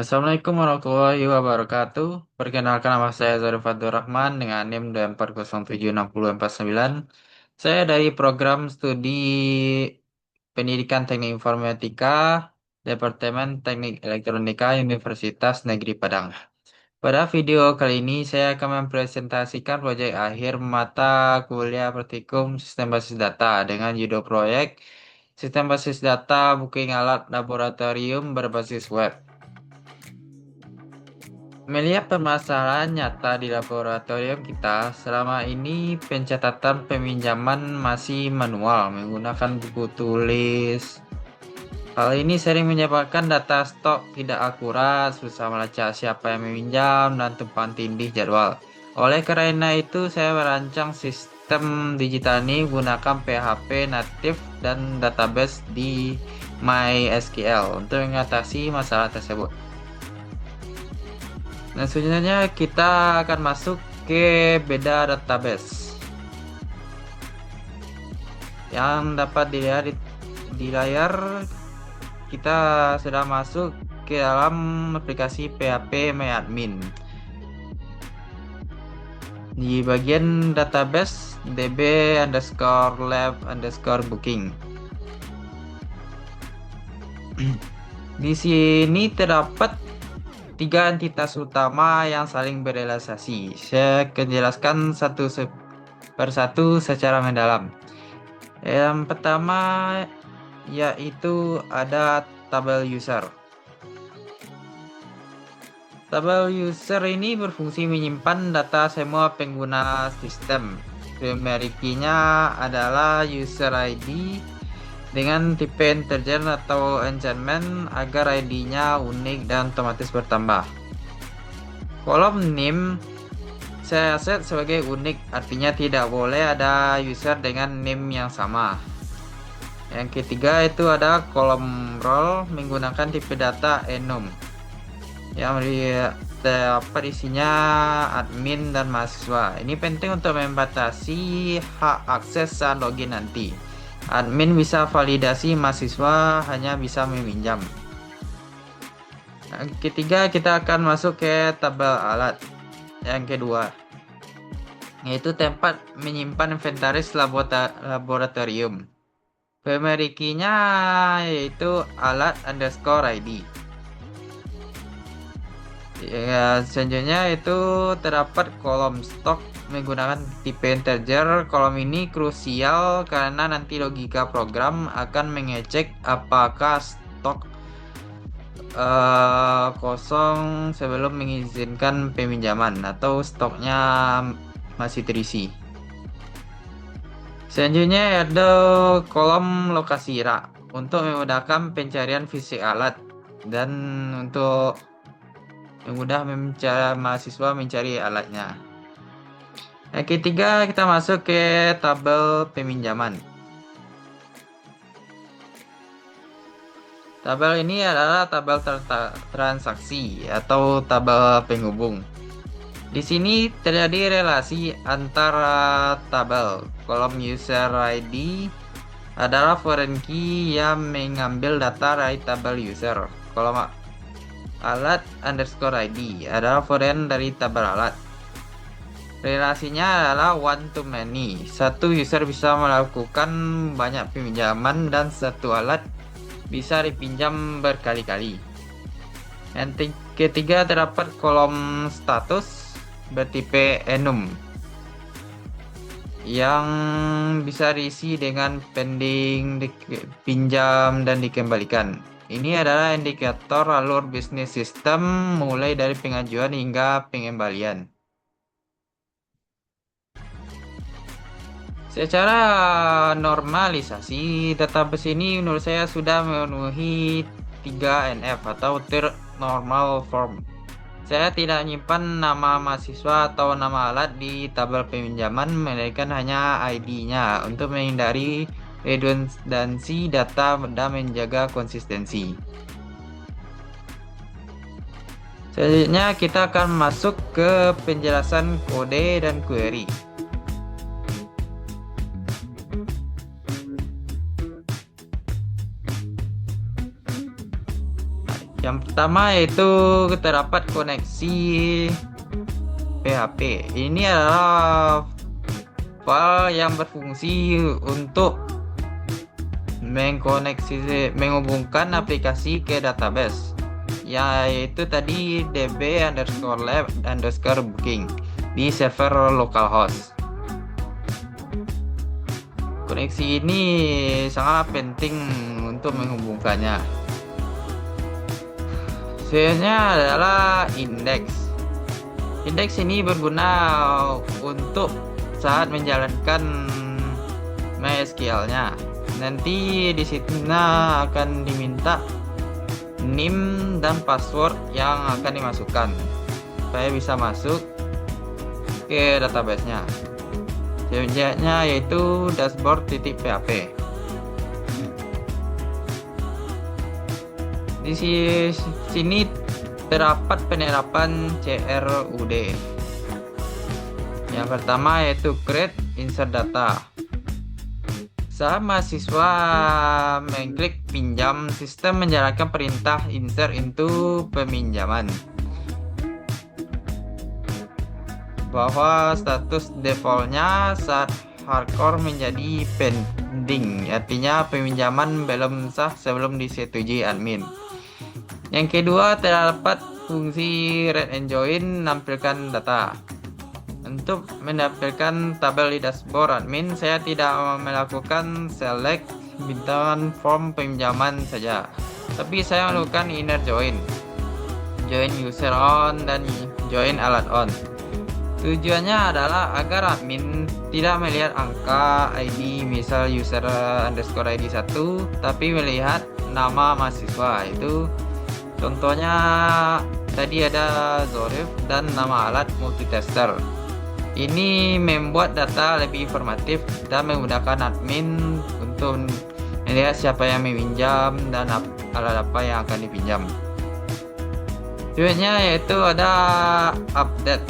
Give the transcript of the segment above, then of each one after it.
Assalamualaikum warahmatullahi wabarakatuh. Perkenalkan, nama saya Zarifatur Rahman dengan NIM 2407649. Saya dari program studi Pendidikan Teknik Informatika, Departemen Teknik Elektronika Universitas Negeri Padang. Pada video kali ini saya akan mempresentasikan proyek akhir mata kuliah praktikum Sistem Basis Data dengan judul proyek Sistem Basis Data Booking Alat Laboratorium Berbasis Web. Melihat permasalahan nyata di laboratorium kita, selama ini pencatatan peminjaman masih manual menggunakan buku tulis. Hal ini sering menyebabkan data stok tidak akurat, susah melacak siapa yang meminjam, dan tumpang tindih jadwal. Oleh karena itu, saya merancang sistem digital ini menggunakan PHP natif dan database di MySQL untuk mengatasi masalah tersebut. Nah, selanjutnya kita akan masuk ke beda database yang dapat dilihat di layar. Kita sudah masuk ke dalam aplikasi PHP MyAdmin. Di bagian database db_lab_booking. Di sini terdapat tiga entitas utama yang saling berrealisasi. Saya akan jelaskan satu persatu secara mendalam. Yang pertama yaitu ada tabel user. Tabel user ini berfungsi menyimpan data semua pengguna sistem. Primary key-nya adalah user ID dengan tipe integer atau enchantment agar ID-nya unik dan otomatis bertambah. Kolom name saya set sebagai unik, artinya tidak boleh ada user dengan name yang sama. Yang ketiga itu ada kolom role menggunakan tipe data enum yang dapat isinya admin dan mahasiswa. Ini penting untuk membatasi hak akses saat login nanti. Admin bisa validasi, mahasiswa hanya bisa meminjam. Yang ketiga kita akan masuk ke tabel alat. Yang kedua yaitu tempat menyimpan inventaris laboratorium. Primary key-nya yaitu alat_id. Ya, selanjutnya itu terdapat kolom stok menggunakan tipe integer. Kolom ini krusial karena nanti logika program akan mengecek apakah stok kosong sebelum mengizinkan peminjaman atau stoknya masih terisi. Selanjutnya ada kolom lokasi rak untuk memudahkan pencarian fisik alat dan untuk mudah mahasiswa mencari alatnya. Yang ketiga kita masuk ke tabel peminjaman. Tabel ini adalah tabel transaksi atau tabel penghubung. Di sini terjadi relasi antara tabel. Kolom user ID adalah foreign key yang mengambil data dari tabel user. Kolom alat_id adalah foreign dari tabel alat. Relasinya adalah one to many. Satu user bisa melakukan banyak peminjaman dan satu alat bisa dipinjam berkali-kali. Yang ketiga terdapat kolom status bertipe enum yang bisa diisi dengan pending, pinjam, dan dikembalikan. Ini adalah indikator alur bisnis sistem mulai dari pengajuan hingga pengembalian. Secara normalisasi, database ini menurut saya sudah memenuhi 3NF atau Third Normal Form. Saya tidak menyimpan nama mahasiswa atau nama alat di tabel peminjaman, melainkan hanya ID-nya untuk menghindari redundansi data dan menjaga konsistensi. Selanjutnya kita akan masuk ke penjelasan kode dan query. Yang Yang pertama yaitu terdapat koneksi PHP. Ini adalah file yang berfungsi untuk menghubungkan aplikasi ke database, yaitu tadi db_lab_booking di server localhost. Koneksi ini sangat penting untuk menghubungkannya. Selanjutnya adalah indeks. Indeks ini berguna untuk saat menjalankan MySQL-nya. Nanti di sana akan diminta NIM dan password yang akan dimasukkan supaya bisa masuk ke database-nya. Selanjutnya yaitu dashboard.php. Di sini terdapat penerapan CRUD. Yang pertama yaitu create insert data. Saat mahasiswa mengklik pinjam, sistem menjalankan perintah insert into peminjaman, bahwa status defaultnya saat hardcore menjadi pending, artinya peminjaman belum sah sebelum disetujui admin. Yang kedua, terdapat fungsi read and join menampilkan data. Untuk menampilkan tabel di dashboard admin, saya tidak melakukan select bintang form peminjaman saja, tapi saya melakukan inner join user on dan join alat on. Tujuannya adalah agar admin tidak melihat angka ID, misal user_ID 1, tapi melihat nama mahasiswa. Itu contohnya tadi ada Zorif dan nama alat multitester. Ini membuat data lebih informatif dan memudahkan admin untuk melihat siapa yang meminjam dan alat apa yang akan dipinjam. Selanjutnya yaitu ada update.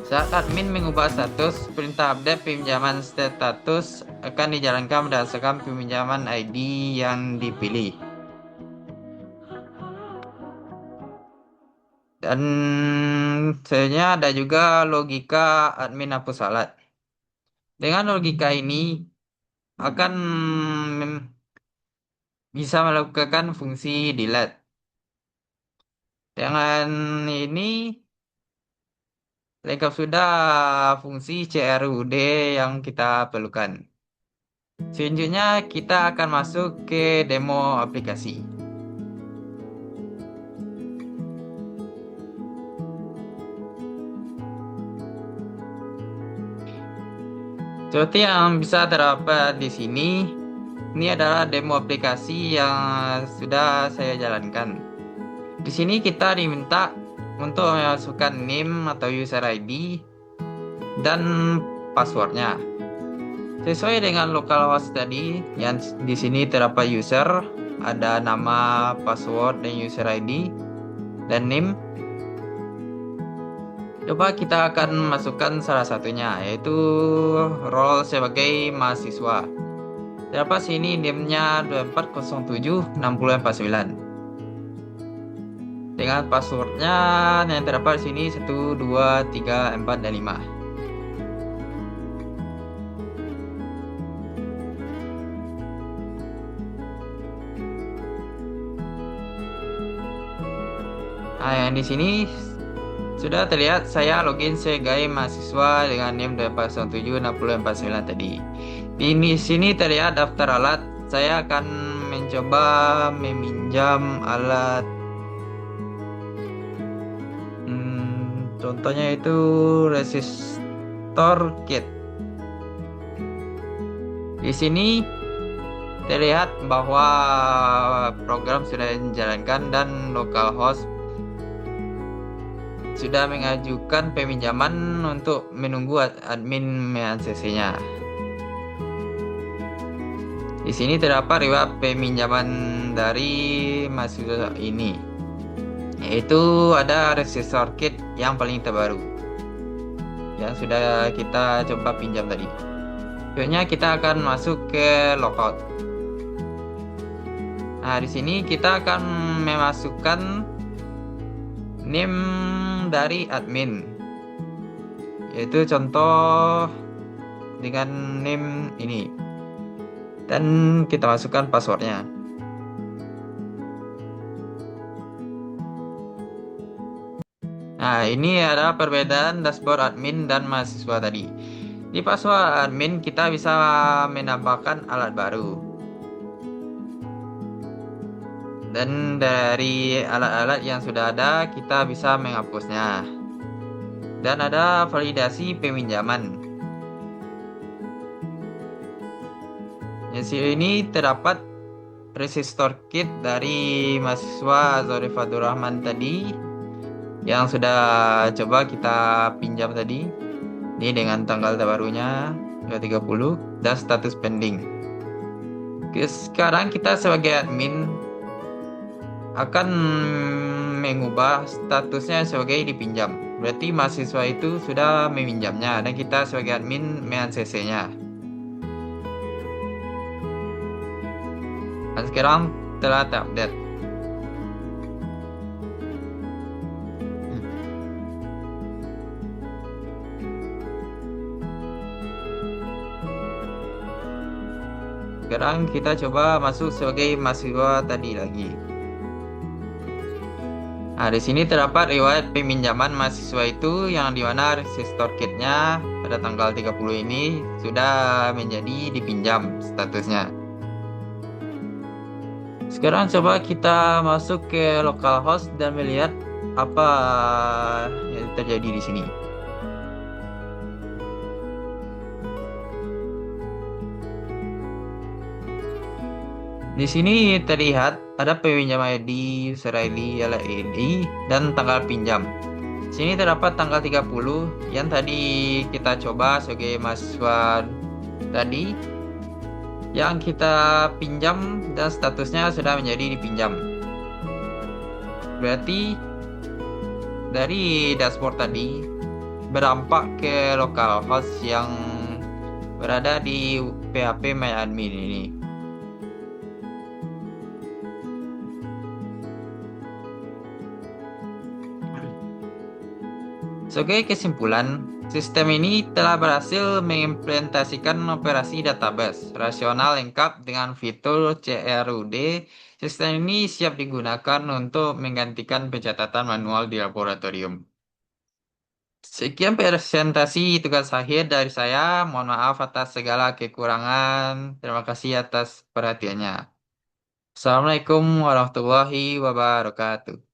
Saat admin mengubah status, perintah update peminjaman status akan dijalankan berdasarkan peminjaman ID yang dipilih. Dan selanjutnya ada juga logika admin hapus alat. Dengan logika ini akan bisa melakukan fungsi delete. Dengan ini lengkap sudah fungsi CRUD yang kita perlukan. Selanjutnya kita akan masuk ke demo aplikasi. Seperti yang bisa terdapat di sini, ini adalah demo aplikasi yang sudah saya jalankan. Di sini kita diminta untuk memasukkan name atau user ID dan passwordnya. Sesuai dengan localhost tadi, yang di sini terdapat user, ada nama, password, dan user ID, dan name. Coba kita akan masukkan salah satunya, yaitu role sebagai mahasiswa. Terdapat sini name-nya 24076049. Dengan passwordnya yang terdapat sini 1, 2, 3, 4, dan 5. Nah, yang di sini sudah terlihat saya login sebagai mahasiswa dengan name 24076049 tadi. Di sini terlihat daftar alat. Saya akan mencoba meminjam alat. Contohnya itu resistor kit. Di sini terlihat bahwa program sudah dijalankan dan localhost sudah mengajukan peminjaman untuk menunggu admin mengaksesnya. Di sini terdapat riwayat peminjaman dari mahasiswa ini, yaitu ada resistor kit yang paling terbaru yang sudah kita coba pinjam tadi. Selanjutnya kita akan masuk ke logout. Nah, di sini kita akan memasukkan name dari admin, yaitu contoh dengan name ini. Dan kita masukkan passwordnya. Nah, ini adalah perbedaan dashboard admin dan mahasiswa tadi. Di password admin kita bisa menambahkan alat baru. Dan dari alat-alat yang sudah ada kita bisa menghapusnya. Dan ada validasi peminjaman. Di sini terdapat resistor kit dari mahasiswa Zori Fatur Rahman tadi yang sudah coba kita pinjam tadi. Ini dengan tanggal terbarunya 30 dan status pending. Oke, sekarang kita sebagai admin akan mengubah statusnya sebagai dipinjam. Berarti mahasiswa itu sudah meminjamnya dan kita sebagai admin men-CC-nya. Dan sekarang telah terupdate. Sekarang kita coba masuk sebagai mahasiswa tadi lagi. Nah, di sini terdapat riwayat peminjaman mahasiswa itu yang dimana resistor kitnya pada tanggal 30 ini sudah menjadi dipinjam statusnya. Sekarang coba kita masuk ke localhost dan melihat apa yang terjadi di sini. Di sini terlihat ada peminjam ID, user ID, LID, dan tanggal pinjam. Di sini terdapat tanggal 30 yang tadi kita coba sebagai mahasiswa tadi yang kita pinjam dan statusnya sudah menjadi dipinjam. Berarti dari dashboard tadi berdampak ke localhost yang berada di PHP MyAdmin ini. Sebagai kesimpulan, sistem ini telah berhasil mengimplementasikan operasi database rasional lengkap dengan fitur CRUD. Sistem ini siap digunakan untuk menggantikan pencatatan manual di laboratorium. Sekian presentasi tugas akhir dari saya. Mohon maaf atas segala kekurangan. Terima kasih atas perhatiannya. Assalamualaikum warahmatullahi wabarakatuh.